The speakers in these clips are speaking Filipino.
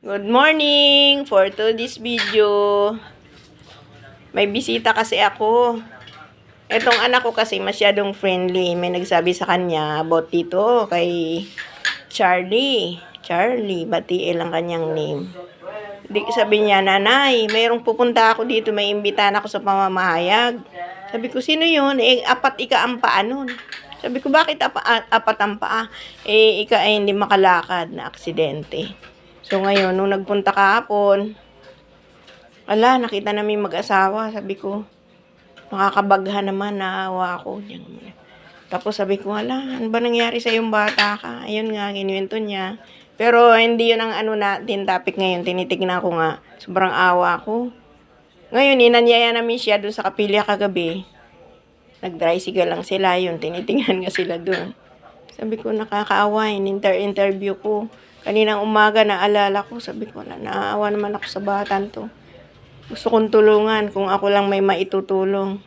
Good morning! For today's video, may bisita kasi ako. Etong anak ko kasi masyadong friendly. May nagsabi sa kanya about dito kay Charlie. Charlie, batiin lang kanyang name. Sabi niya, nanay, mayroong pupunta ako dito, may imbitahan ako sa pamamahayag. Sabi ko, sino yun? Apat ika ang paa nun. Sabi ko, bakit apat ang paa? Ika ay hindi makalakad na aksidente. So ngayon, nung nagpunta kahapon, nakita namin mag-asawa. Sabi ko, nakakabaghan naman, naawa ako. Tapos sabi ko, ano ba nangyari sa yung bata ka? Ayun nga, kinuwento niya. Pero hindi yun ang natin topic ngayon. Tinitignan ko nga, sobrang awa ko. Ngayon, inanyaya namin siya doon sa Kapilya kagabi. Nag-tricycle lang sila yun. Tinitingnan nga sila doon. Sabi ko, nakakaawa. Interview ko. Kaninang umaga, naalala ko. Sabi ko, naawa naman ako sa batan to. Gusto kong tulungan kung ako lang may maitutulong.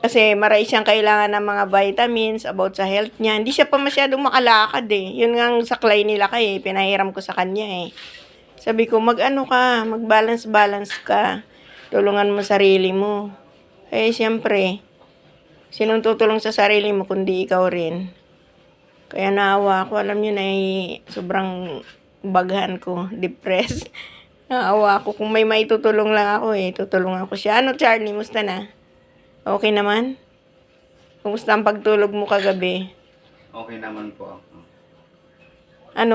Kasi maray siyang kailangan ng mga vitamins about sa health niya. Hindi siya pa masyadong makalakad eh. Yun nga ang saklay nila kay pinahiram ko sa kanya eh. Sabi ko, mag-balance ka. Tulungan mo sarili mo. Siyempre, sinong tutulong sa sarili mo kundi ikaw rin. Kaya naawa ako. Alam niyo na sobrang baghan ko. Depressed. Naawa ako. Kung may maitutulong lang ako tutulungan ko siya. Ano Charlie, musta na? Okay naman? Kumusta ang pagtulog mo kagabi? Okay naman po ako.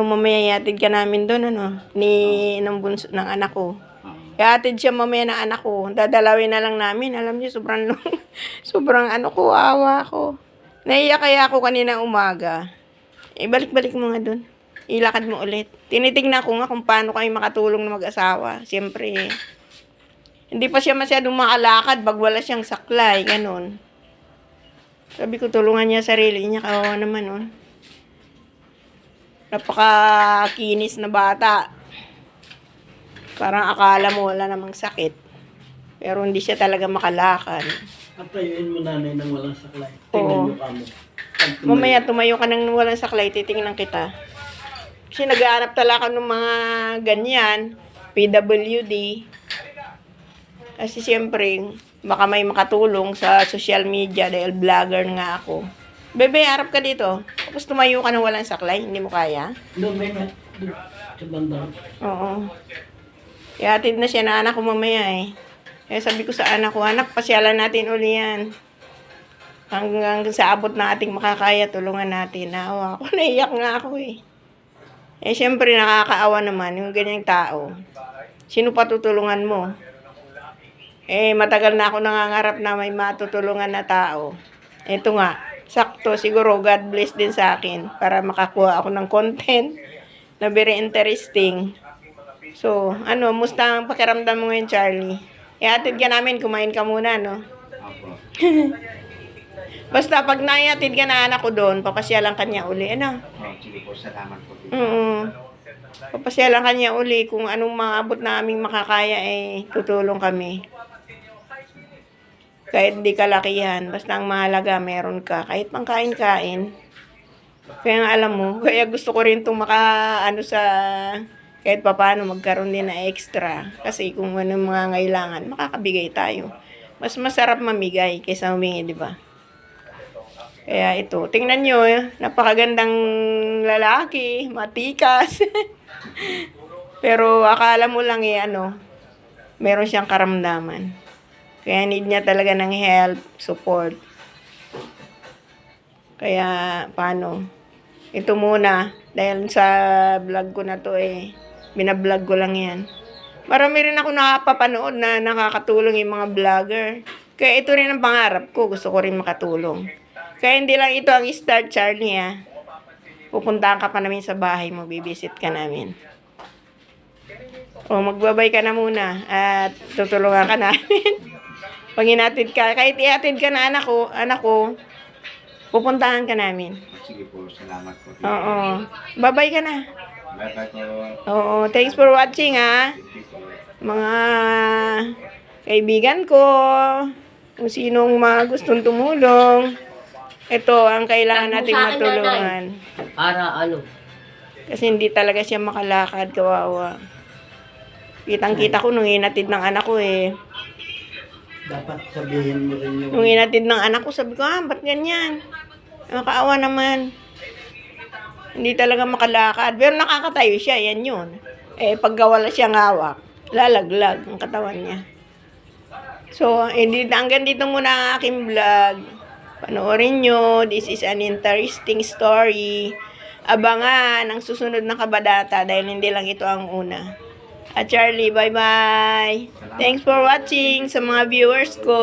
Mamaya yatid ka namin doon, ng bunso ng anak ko. Yatid siya mamaya ng anak ko. Dadalawin na lang namin. Alam niyo, sobrang awa ko. Naiyak kaya ako kanina umaga. Balik-balik mo nga doon. Ilakad mo ulit. Tinitignan ko nga kung paano kayo makatulong na mag-asawa. Siyempre, hindi pa siya masyadong makalakad pag wala siyang saklay, ganun. Sabi ko, tulungan niya sarili niya, kawawa naman, Napakakinis na bata. Parang akala mo wala namang sakit. Pero hindi siya talaga makalakad. Patayuin mo nanay ng walang saklay. Oo. Tingnan mo kamo. Mamaya tumayo ka ng walang saklay, titingnan kita. Kasi nag-aanap talaga ng mga ganyan, PWD. Kasi siyempre, baka may makatulong sa social media dahil vlogger nga ako. Bebe, harap ka dito. Tapos tumayo ka ng walang saklay, hindi mo kaya? Doon may na. Sa banda. Oo. Ihatid na siya na anak ko mamaya Kaya sabi ko sa anak ko, pasyalan natin uli yan. Hanggang sa abot na ating makakaya, tulungan natin. Naawa ako, naiyak nga ako siyempre nakakaawa naman yung ganyang tao. Sino pa tutulungan mo? Matagal na ako nangangarap na may matutulungan na tao. Ito nga, sakto, siguro God bless din sa akin para makakuha ako ng content na very interesting. So, musta ang pakiramdam mo ngayon, Charlie? Ihatid ka namin, kumain ka muna, Apo. Basta pag naihatid ka na anak ko doon, papasyalan ka niya uli, Sige po, salamat po. Papasyalan ka niya uli kung anong maabot naming makakaya tutulong kami. Kahit di kalakihan, basta ang mahalaga meron ka. Kahit pangkain-kain. Kaya nga alam mo, kaya gusto ko rin itong kahit papaano magkaroon din na extra. Kasi kung anong mga ngailangan, makakabigay tayo. Mas masarap mamigay kaysa humingi, di ba? Kaya ito, tingnan nyo, napakagandang lalaki, matikas. Pero akala mo lang meron siyang karamdaman. Kaya need niya talaga ng help, support. Kaya, paano? Ito muna, dahil sa vlog ko na to binablog ko lang yan. Marami rin ako nakapapanood na nakakatulong yung mga vlogger. Kaya ito rin ang pangarap ko, gusto ko rin makatulong. Kaya hindi lang ito ang start, Charlie, Pupuntahan ka pa namin sa bahay mo, bibisit ka namin. Magbabay ka na muna at tutulungan ka namin. Pag inatid ka, kahit iatid ka na anak ko, pupuntahan ka namin. Sige po, salamat po. Oo. Babay ka na. Bye-bye po. Oo, thanks for watching, Mga kaibigan ko, kung sinong mga gustong tumulong. Ito ang kailangan nating matulungan. Para Kasi hindi talaga siya makalakad, kawawa. Kitang-kita ko nung inatid ng anak ko eh. Dapat sabihin mo rin yung... Nung inatid ng anak ko, sabi ko, ba't ganyan? Nakakaawa naman. Hindi talaga makalakad. Pero nakakatayo siya, yan yun. Eh, pagka wala siyang hawak, lalaglag ang katawan niya. So, hanggang dito muna ang aking vlog. Panoorin nyo. This is an interesting story. Abangan ang susunod na kabadata dahil hindi lang ito ang una. At Charlie, bye-bye. Thanks for watching sa mga viewers ko.